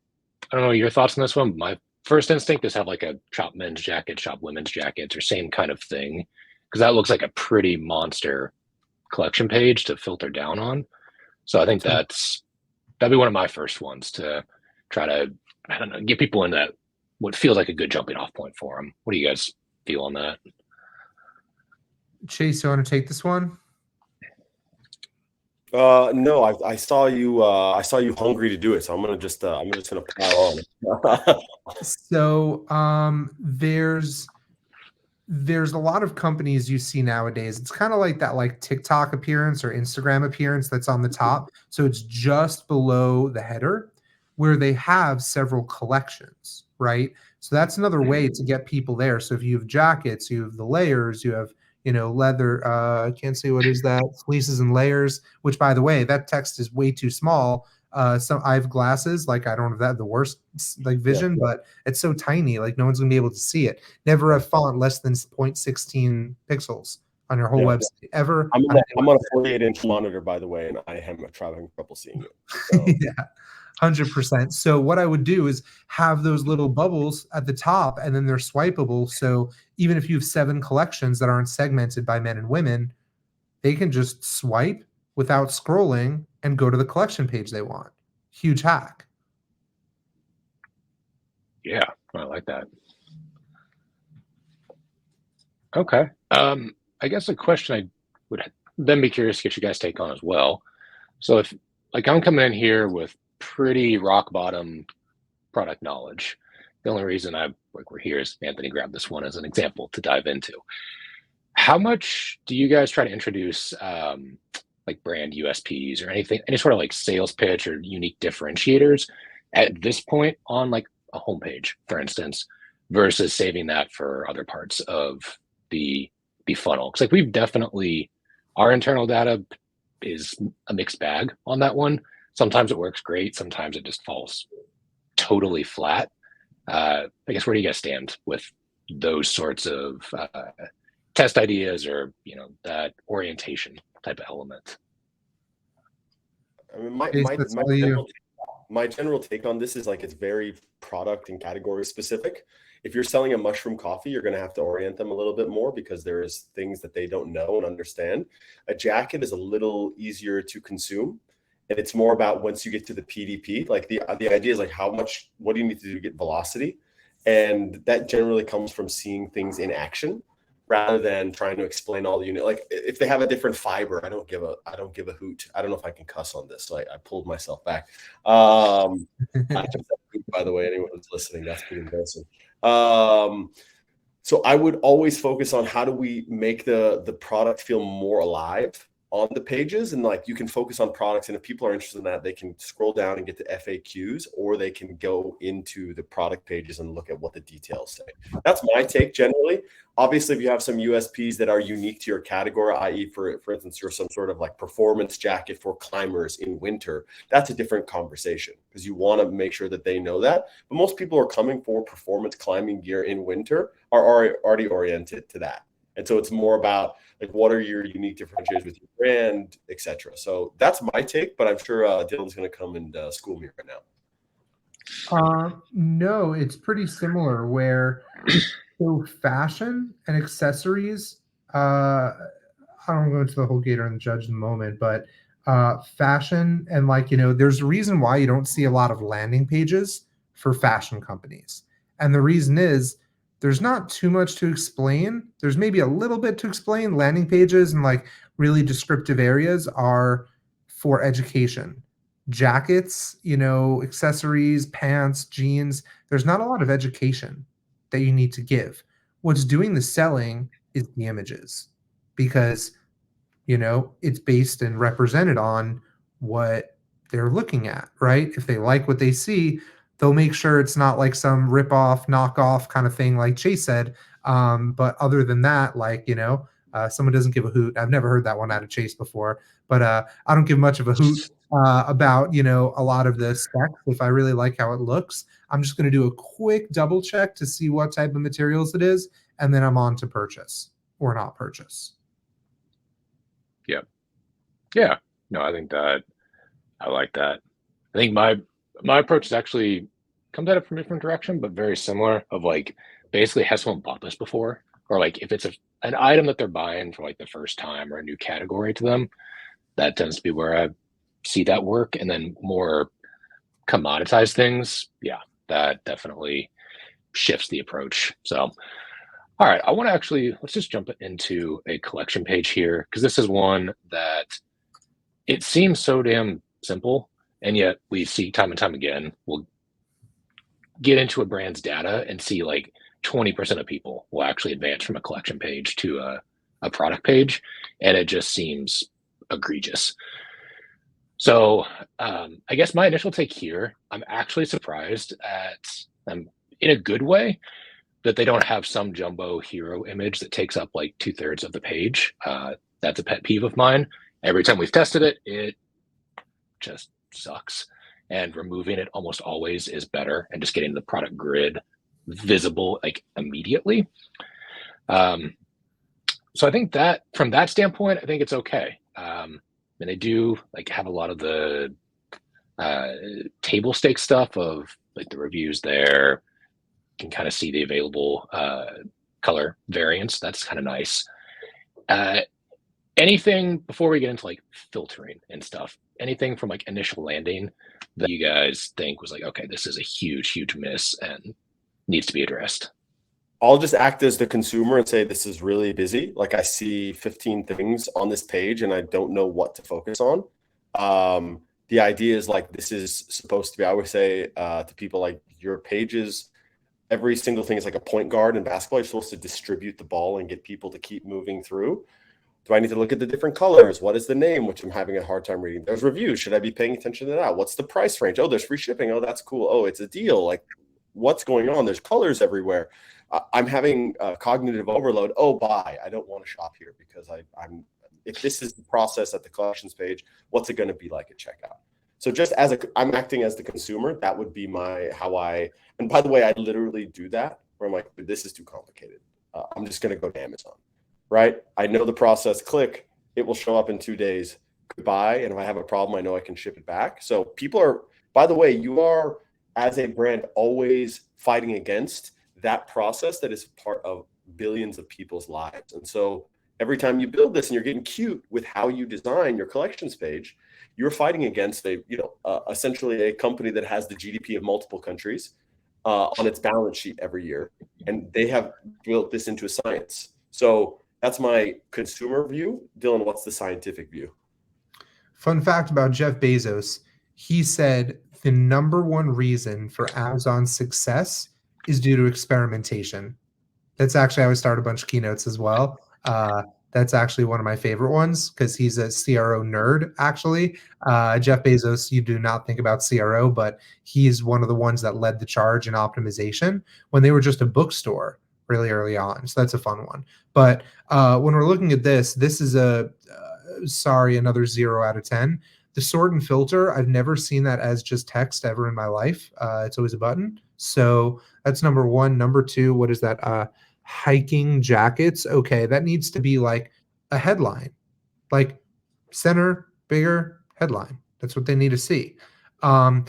I don't know your thoughts on this one. My first instinct is have like a shop men's jacket, shop women's jackets, or same kind of thing, because that looks like a pretty monster collection page to filter down on. So I think that'd be one of my first ones to try to, I don't know, get people in that what feels like a good jumping off point for them. What do you guys feel on that? Chase, you want to take this one? No, I saw you. I saw you hungry to do it, so I'm just gonna pile on. So there's a lot of companies you see nowadays. It's kind of like that like TikTok appearance or Instagram appearance that's on the top. So it's just below the header where they have several collections, right? So that's another way to get people there. So if you have jackets, you have the layers, you have, leather, I can't say what is that, fleeces and layers, which by the way, that text is way too small. So I have glasses, like I don't have that the worst like vision, but it's so tiny, like no one's gonna be able to see it. Never have font less than 0.16 pixels on your whole website ever. I'm on a 48-inch monitor, by the way, and I am having trouble seeing it. So. Yeah, 100%. So what I would do is have those little bubbles at the top, and then they're swipeable. So even if you have 7 collections that aren't segmented by men and women, they can just swipe without scrolling and go to the collection page they want. Huge hack. Yeah, I like that. Okay. I guess a question I would then be curious to get you guys' take on as well. So if like I'm coming in here with pretty rock bottom product knowledge, the only reason we're here is Anthony grabbed this one as an example to dive into. How much do you guys try to introduce like brand USPs or anything, any sort of like sales pitch or unique differentiators at this point on like a homepage, for instance, versus saving that for other parts of the funnel? Because like we've definitely, our internal data is a mixed bag on that one. Sometimes it works great, sometimes it just falls totally flat. I guess where do you guys stand with those sorts of test ideas or that orientation type of element? I mean, my general take on this is like it's very product and category specific. If you're selling a mushroom coffee, you're going to have to orient them a little bit more because there's things that they don't know and understand. A jacket is a little easier to consume, and it's more about once you get to the PDP, like the idea is like what do you need to do to get velocity? And that generally comes from seeing things in action rather than trying to explain all the unit. Like if they have a different fiber, I don't give a hoot. I don't know if I can cuss on this, so I pulled myself back. I just by the way, anyone who's listening, that's pretty embarrassing. So I would always focus on how do we make the product feel more alive on the pages, and like you can focus on products, and if people are interested in that, they can scroll down and get to FAQs, or they can go into the product pages and look at what the details say. That's my take generally. Obviously, if you have some USPs that are unique to your category, i.e. for instance, you're some sort of like performance jacket for climbers in winter, that's a different conversation because you want to make sure that they know that. But most people are coming for performance climbing gear in winter are already oriented to that. And so it's more about like, what are your unique differentiators with your brand, et cetera. So that's my take, but I'm sure Dylan's going to come and school me right now. No, it's pretty similar where so fashion and accessories, I don't go into the whole Gator and the Judge in a moment, but fashion and like, there's a reason why you don't see a lot of landing pages for fashion companies. And the reason is there's not too much to explain. There's maybe a little bit to explain. Landing pages and like really descriptive areas are for education. Jackets, accessories, pants, jeans, there's not a lot of education that you need to give. What's doing the selling is the images because, it's based and represented on what they're looking at, right? If they like what they see, they'll make sure it's not like some rip-off, knockoff kind of thing like Chase said. But other than that, like, someone doesn't give a hoot. I've never heard that one out of Chase before, but I don't give much of a hoot about, a lot of the specs. If I really like how it looks, I'm just going to do a quick double check to see what type of materials it is, and then I'm on to purchase or not purchase. Yep. Yeah. No, I think that I like that. I think my approach is actually comes at it from a different direction, but very similar of like basically has someone bought this before, or like if it's an item that they're buying for like the first time or a new category to them, that tends to be where I see that work, and then more commoditized things, yeah, that definitely shifts the approach. So, all right, I want to actually, let's just jump into a collection page here, because this is one that it seems so damn simple, and yet we see time and time again, we'll get into a brand's data and see like 20% of people will actually advance from a collection page to a product page, and it just seems egregious. So I guess my initial take here, I'm actually surprised at, in a good way, that they don't have some jumbo hero image that takes up like 2/3 of the page. That's a pet peeve of mine. Every time we've tested it, it just sucks. And removing it almost always is better, and just getting the product grid visible like immediately. So I think that from that standpoint, I think it's okay. And they do like have a lot of the table stake stuff of like the reviews there. You can kind of see the available color variants. That's kind of nice. Anything before we get into like filtering and stuff, anything from like initial landing that you guys think was like, okay, this is a huge, huge miss and needs to be addressed? I'll just act as the consumer and say, this is really busy. Like I see 15 things on this page and I don't know what to focus on. The idea is like, this is supposed to be, I always say to people, like your pages, every single thing is like a point guard in basketball. You're supposed to distribute the ball and get people to keep moving through. Do I need to look at the different colors? What is the name, which I'm having a hard time reading? There's reviews. Should I be paying attention to that? What's the price range? Oh, there's free shipping. Oh, that's cool. Oh, it's a deal. Like what's going on? There's colors everywhere. I'm having cognitive overload. Oh, buy. I don't want to shop here because I'm. If this is the process at the collections page, what's it going to be like at checkout? So just as I'm acting as the consumer, that would be how I. And by the way, I literally do that where I'm like, this is too complicated. I'm just going to go to Amazon, right? I know the process. Click. It will show up in 2 days. Goodbye. And if I have a problem, I know I can ship it back. So people are. By the way, you are as a brand always fighting against that process that is part of billions of people's lives. And so every time you build this and you're getting cute with how you design your collections page, you're fighting against essentially a company that has the GDP of multiple countries on its balance sheet every year. And they have built this into a science. So that's my consumer view. Dylan, what's the scientific view? Fun fact about Jeff Bezos. He said the number one reason for Amazon's success is due to experimentation. That's actually how I start a bunch of keynotes as well. That's actually one of my favorite ones because he's a CRO nerd, actually. Jeff Bezos, you do not think about CRO, but he's one of the ones that led the charge in optimization when they were just a bookstore really early on. So that's a fun one. But when we're looking at this is another 0 out of 10. The sort and filter, I've never seen that as just text ever in my life. It's always a button. So that's number one. Number two, what is that? Hiking jackets. Okay, that needs to be like a headline, like center, bigger headline. That's what they need to see. On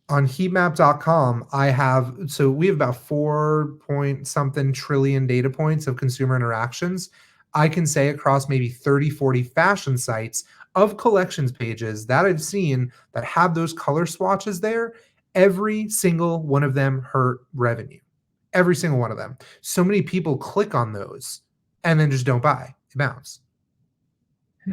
heatmap.com, we have about 4 point something trillion data points of consumer interactions. I can say across maybe 30, 40 fashion sites of collections pages that I've seen that have those color swatches there, every single one of them hurt revenue. Every single one of them. So many people click on those and then just don't buy. It bounce.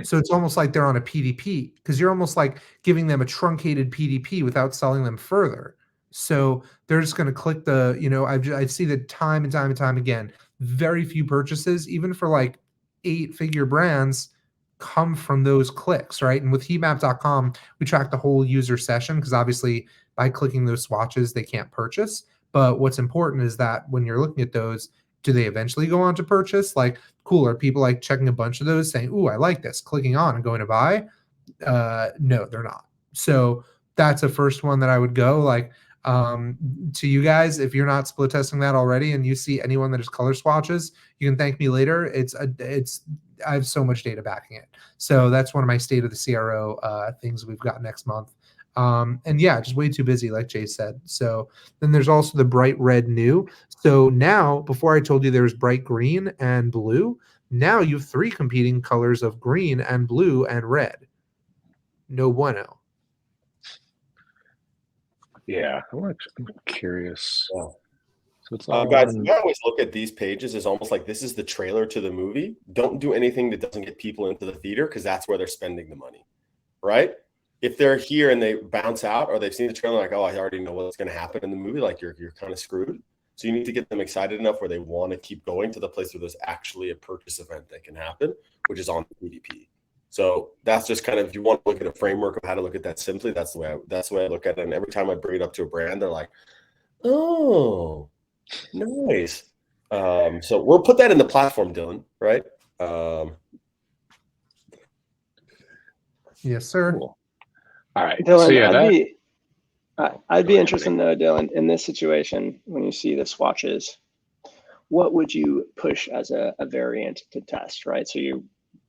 So it's almost like they're on a PDP because you're almost like giving them a truncated PDP without selling them further. So they're just going to click I see that time and time and time again. Very few purchases, even for like 8-figure brands, come from those clicks, right? And with heatmap.com, we track the whole user session because obviously by clicking those swatches, they can't purchase. But what's important is that when you're looking at those, do they eventually go on to purchase? Like, cool, are people like checking a bunch of those saying, ooh, I like this, clicking on and going to buy? No, they're not. So that's a first one that I would go like to you guys. If you're not split testing that already and you see anyone that is color swatches, you can thank me later. I have so much data backing it. So that's one of my state of the CRO things we've got next month. And yeah, just way too busy, like Jay said. So then there's also the bright red new. So now, before I told you there was bright green and blue, now you have 3 competing colors of green and blue and red. no bueno. Yeah, I'm curious. Yeah. So it's on. Guys, you always look at these pages as almost like this is the trailer to the movie. Don't do anything that doesn't get people into the theater because that's where they're spending the money, right? If they're here and they bounce out or they've seen the trailer like, oh, I already know what's going to happen in the movie, like you're kind of screwed. So you need to get them excited enough where they want to keep going to the place where there's actually a purchase event that can happen, which is on the PDP. So that's just kind of, if you want to look at a framework of how to look at that simply, that's the way I look at it. And every time I bring it up to a brand, they're like, oh, nice. So we'll put that in the platform, Dylan, right? Yes, sir. Cool. All right. Dylan, So yeah, I'd be interested to know, Dylan, in this situation, when you see the swatches, what would you push as a variant to test, right? So you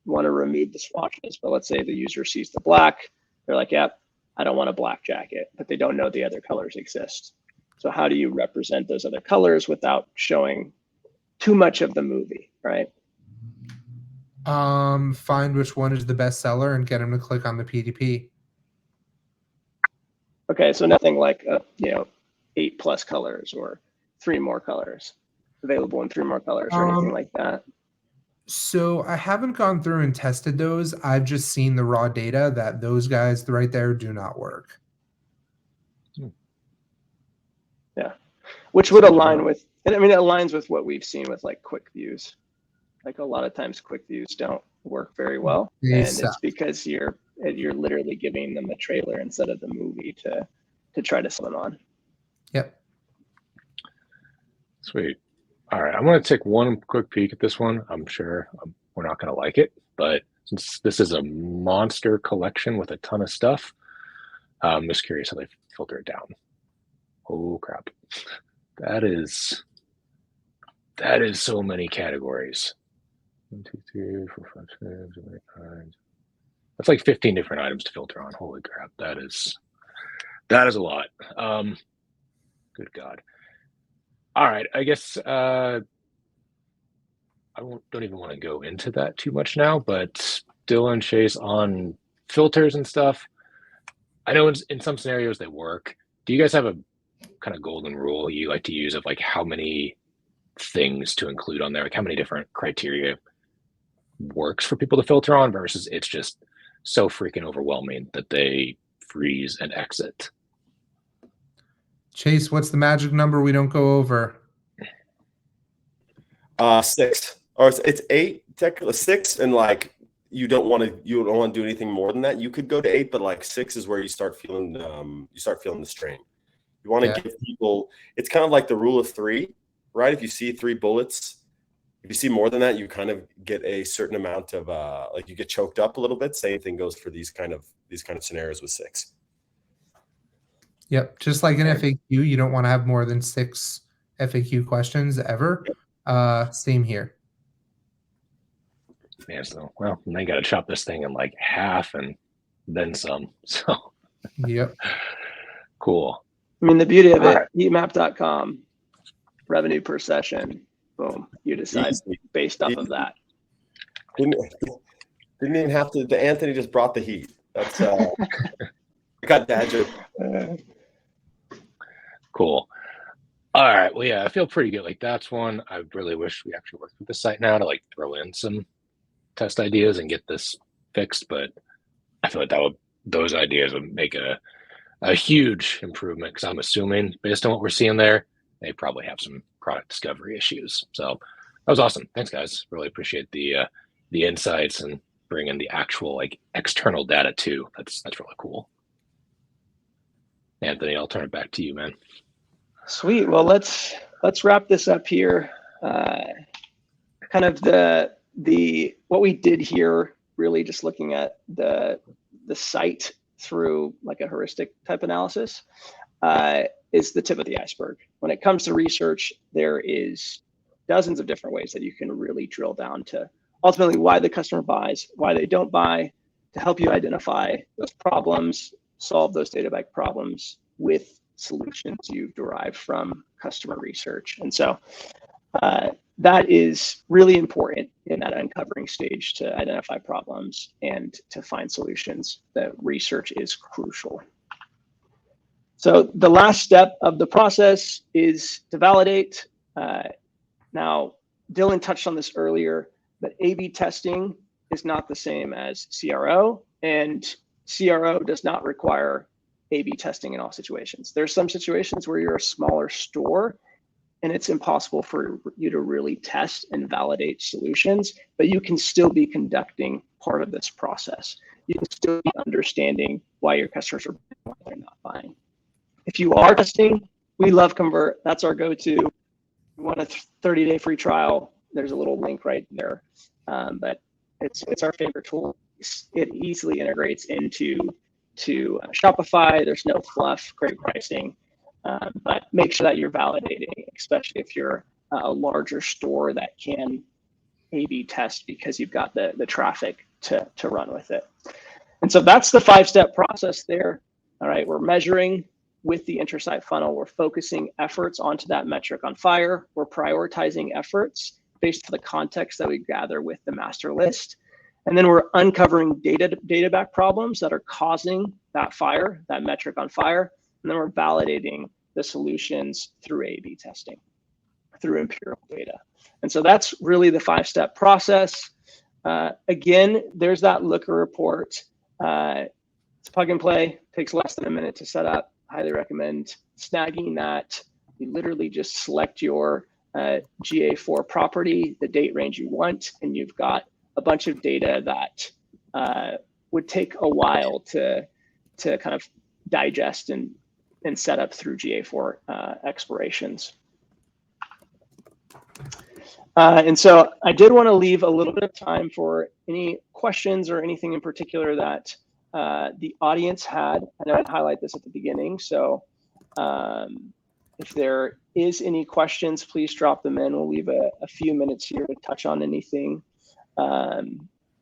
want to remove the swatches, but let's say the user sees the black, they're like, yep, I don't want a black jacket, but they don't know the other colors exist. So how do you represent those other colors without showing too much of the movie, right? Find which one is the best seller and get them to click on the PDP. Okay, so nothing like 8+ colors or 3 more colors available in 3 more colors or anything like that. So I haven't gone through and tested those. I've just seen the raw data that those guys right there do not work. Yeah, which would align with, and I mean, it aligns with what we've seen with like quick views. Like a lot of times quick views don't work very well. It's because you're literally giving them a trailer instead of the movie to try to sell them on. Yep. Sweet. All right, I'm going to take one quick peek at this one. I'm sure we're not going to like it, but since this is a monster collection with a ton of stuff, I'm just curious how they filter it down. Oh crap. That is so many categories. 1, 2, 3, 4, 5, 6, 7, 8, 9. That's like 15 different items to filter on. Holy crap. That is a lot. Good God. All right. I guess don't even want to go into that too much now, but Dylan, Chase, on filters and stuff, I know in some scenarios they work. Do you guys have a kind of golden rule you like to use of like how many things to include on there, like how many different criteria works for people to filter on versus it's just so freaking overwhelming that they freeze and exit? Chase, what's the magic number we don't go over? 6, or it's 8, technically 6, and like you don't want to do anything more than that. You could go to 8, but like 6 is where you start feeling the strain. You want to give people, it's kind of like the rule of 3, right? If you see 3 bullets, if you see more than that, you kind of get a certain amount of like you get choked up a little bit. Same thing goes for these kind of scenarios with 6. Yep, just like an FAQ, you don't want to have more than 6 FAQ questions ever. Same here. Man, so well, they got to chop this thing in like half and then some. So yep, cool. I mean, the beauty of it, heatmap.com, revenue per session, boom, you decide based off of that. Didn't even have to. The Anthony just brought the heat. That's I got that joke. Cool. All right. Well, yeah, I feel pretty good. Like that's one I really wish we actually worked with the site now to like throw in some test ideas and get this fixed. But I feel like those ideas would make a huge improvement because I'm assuming based on what we're seeing there, they probably have some product discovery issues. So that was awesome. Thanks, guys. Really appreciate the insights and bringing the actual like external data too. That's really cool. Anthony, I'll turn it back to you, man. Sweet. Well, let's wrap this up here. Kind of the what we did here, really just looking at the site through like a heuristic type analysis, is the tip of the iceberg. When it comes to research, there is dozens of different ways that you can really drill down to ultimately why the customer buys, why they don't buy, to help you identify those problems, solve those data bank problems with solutions you've derived from customer research. And so That is really important in that uncovering stage to identify problems and to find solutions. The research is crucial. So the last step of the process is to validate. Now, Dylan touched on this earlier, but A/B testing is not the same as CRO, and CRO does not require A/B testing in all situations. There's some situations where you're a smaller store and it's impossible for you to really test and validate solutions, but you can still be conducting part of this process. You can still be understanding why your customers are buying or not buying. If you are testing, we love Convert. That's our go-to. You want a 30-day free trial, there's a little link right there. But it's our favorite tool. It easily integrates into Shopify. There's no fluff, great pricing. But make sure that you're validating, especially if you're a larger store that can A/B test because you've got the traffic to run with it. And so that's the 5-step process there. All right, we're measuring with the inter-site funnel. We're focusing efforts onto that metric on fire. We're prioritizing efforts based on the context that we gather with the master list. And then we're uncovering data back problems that are causing that fire, that metric on fire. And then we're validating the solutions through A/B testing, through empirical data. And so that's really the 5-step process. Again, there's that Looker report. It's plug and play, takes less than a minute to set up. Highly recommend snagging that. You literally just select your GA4 property, the date range you want, and you've got a bunch of data that would take a while to kind of digest and set up through GA4 explorations. And so I did want to leave a little bit of time for any questions or anything in particular that the audience had. I know I'd highlight this at the beginning. So if there is any questions, please drop them in. We'll leave a few minutes here to touch on anything.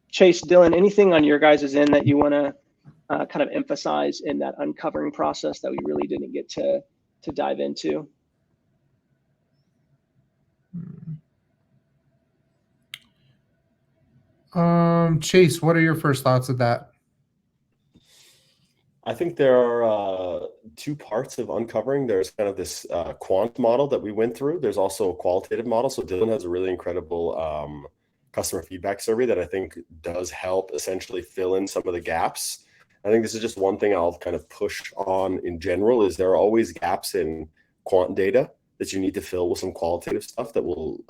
Chase, Dylan, anything on your guys' end that you want to kind of emphasize in that uncovering process that we really didn't get to dive into? Chase, what are your first thoughts of that? I think there are 2 parts of uncovering. There's kind of this quant model that we went through. There's also a qualitative model. So Dylan has a really incredible customer feedback survey that I think does help essentially fill in some of the gaps. I think this is just one thing I'll kind of push on in general is there are always gaps in quant data that you need to fill with some qualitative stuff that will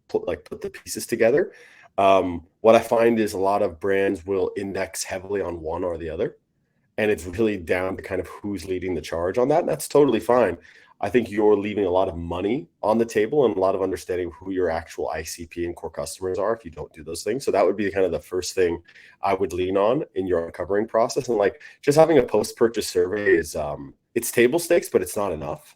put the pieces together. What I find is a lot of brands will index heavily on one or the other. And it's really down to kind of who's leading the charge on that. And that's totally fine. I think you're leaving a lot of money on the table and a lot of understanding who your actual ICP and core customers are if you don't do those things. So that would be kind of the first thing I would lean on in your uncovering process. And like just having a post-purchase survey is it's table stakes, but it's not enough.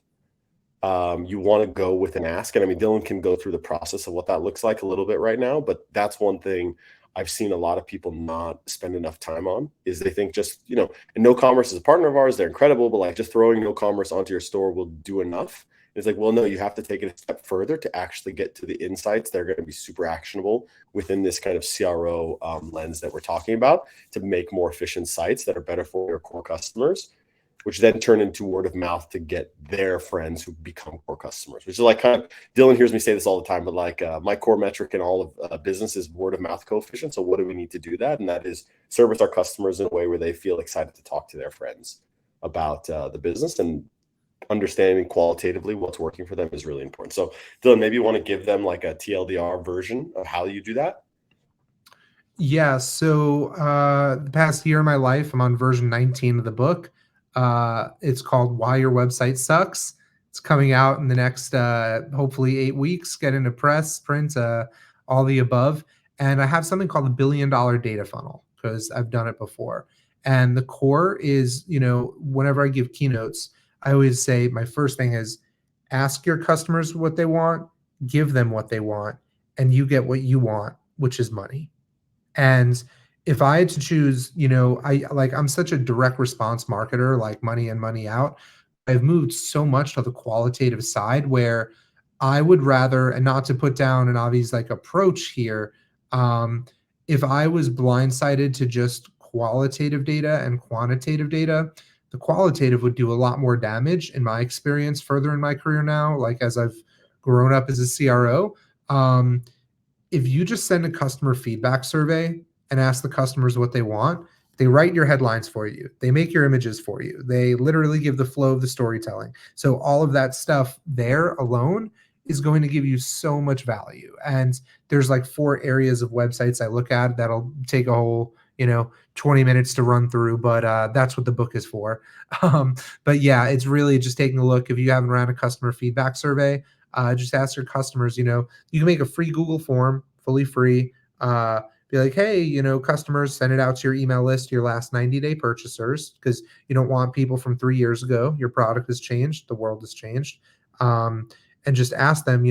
You want to go with an ask. And I mean, Dylan can go through the process of what that looks like a little bit right now, but that's one thing I've seen a lot of people not spend enough time on is they think just, and No Commerce is a partner of ours. They're incredible, but like just throwing No Commerce onto your store will do enough. And it's like, well, no, you have to take it a step further to actually get to the insights that are going to be super actionable within this kind of CRO lens that we're talking about to make more efficient sites that are better for your core customers, which then turn into word of mouth to get their friends who become core customers, which is like kind of, Dylan hears me say this all the time, but like my core metric in all of business is word of mouth coefficient. So what do we need to do that? And that is service our customers in a way where they feel excited to talk to their friends about the business, and understanding qualitatively what's working for them is really important. So Dylan, maybe you want to give them like a TLDR version of how you do that? Yeah. So the past year of my life, I'm on version 19 of the book. It's called Why Your Website Sucks. It's coming out in the next, hopefully 8 weeks, get into press, print, all the above. And I have something called the $1 billion data funnel because I've done it before. And the core is, whenever I give keynotes, I always say my first thing is ask your customers what they want, give them what they want, and you get what you want, which is money. And if I had to choose, I'm such a direct response marketer, like money in, money out. I've moved so much to the qualitative side where I would rather, and not to put down an obvious like approach here, if I was blindsided to just qualitative data and quantitative data, the qualitative would do a lot more damage in my experience further in my career now, like as I've grown up as a CRO. If you just send a customer feedback survey and ask the customers what they want, they write your headlines for you. They make your images for you. They literally give the flow of the storytelling. So all of that stuff there alone is going to give you so much value. And there's like 4 areas of websites I look at that'll take a whole, 20 minutes to run through, but that's what the book is for. But yeah, it's really just taking a look. If you haven't ran a customer feedback survey, just ask your customers, you can make a free Google form, fully free. Be like, hey, customers, send it out to your email list, your last 90-day purchasers, because you don't want people from 3 years ago. Your product has changed. The world has changed. And just ask them,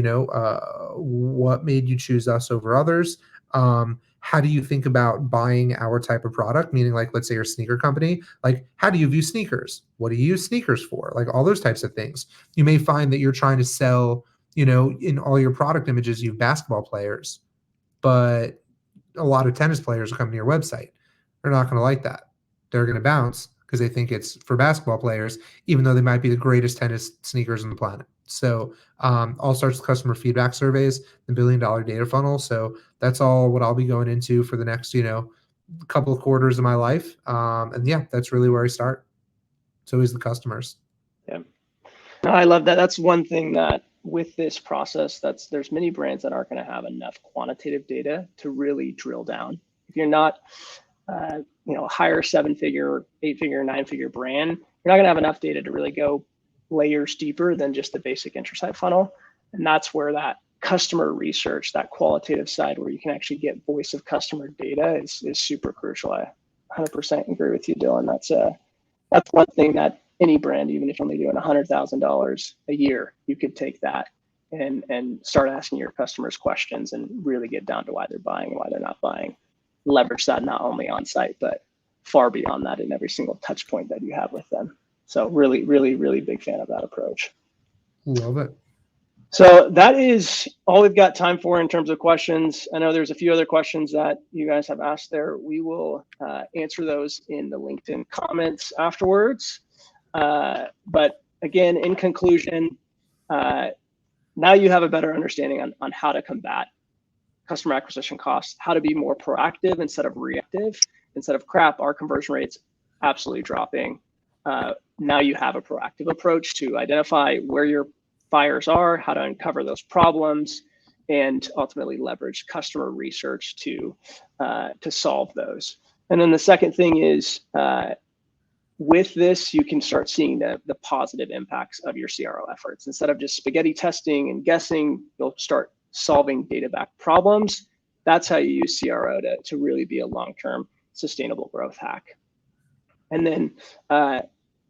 what made you choose us over others? How do you think about buying our type of product? Meaning, like, let's say you're a sneaker company. Like, how do you view sneakers? What do you use sneakers for? Like, all those types of things. You may find that you're trying to sell, in all your product images, you have basketball players, but a lot of tennis players come to your website. They're not going to like that. They're going to bounce because they think it's for basketball players, even though they might be the greatest tennis sneakers on the planet. So all sorts of customer feedback surveys, the $1 billion data funnel. So that's all what I'll be going into for the next, couple of quarters of my life. And yeah, that's really where I start. It's always the customers. Yeah. No, I love that. That's one thing that with this process, there's many brands that aren't going to have enough quantitative data to really drill down. If you're not, higher 7-figure, 8-figure, 9-figure brand, you're not going to have enough data to really go layers deeper than just the basic insight funnel. And that's where that customer research, that qualitative side where you can actually get voice of customer data is super crucial. I 100% agree with you, Dylan. That's one thing that any brand, even if you're only doing $100,000 a year, you could take that and start asking your customers questions and really get down to why they're buying and why they're not buying. Leverage that not only on site, but far beyond that in every single touch point that you have with them. So really, really, really big fan of that approach. Love it. So that is all we've got time for in terms of questions. I know there's a few other questions that you guys have asked there. We will answer those in the LinkedIn comments afterwards. But again, in conclusion, now you have a better understanding on how to combat customer acquisition costs, how to be more proactive instead of reactive. Instead of crap, our conversion rates absolutely dropping. Now you have a proactive approach to identify where your fires are, how to uncover those problems, and ultimately leverage customer research to solve those. And then the second thing is, with this, you can start seeing the positive impacts of your CRO efforts. Instead of just spaghetti testing and guessing, you'll start solving data-backed problems. That's how you use CRO to really be a long-term sustainable growth hack. And then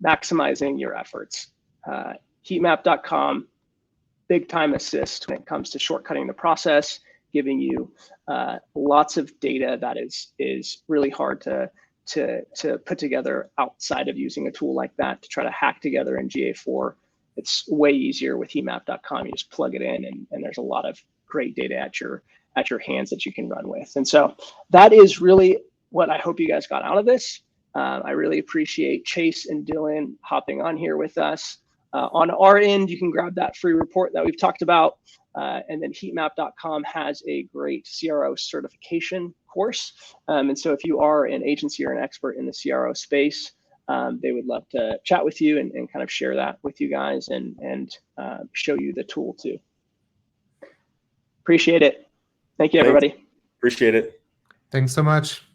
maximizing your efforts. Heatmap.com, big time assist when it comes to shortcutting the process, giving you lots of data that is really hard to put together outside of using a tool like that to try to hack together in GA4. It's way easier with heatmap.com. You just plug it in and there's a lot of great data at your hands that you can run with. And so that is really what I hope you guys got out of this. I really appreciate Chase and Dylan hopping on here with us. On our end, you can grab that free report that we've talked about. And then heatmap.com has a great CRO certification course. And so if you are an agency or an expert in the CRO space, they would love to chat with you and kind of share that with you guys and show you the tool too. Appreciate it. Thank you, everybody. Appreciate it. Thanks so much.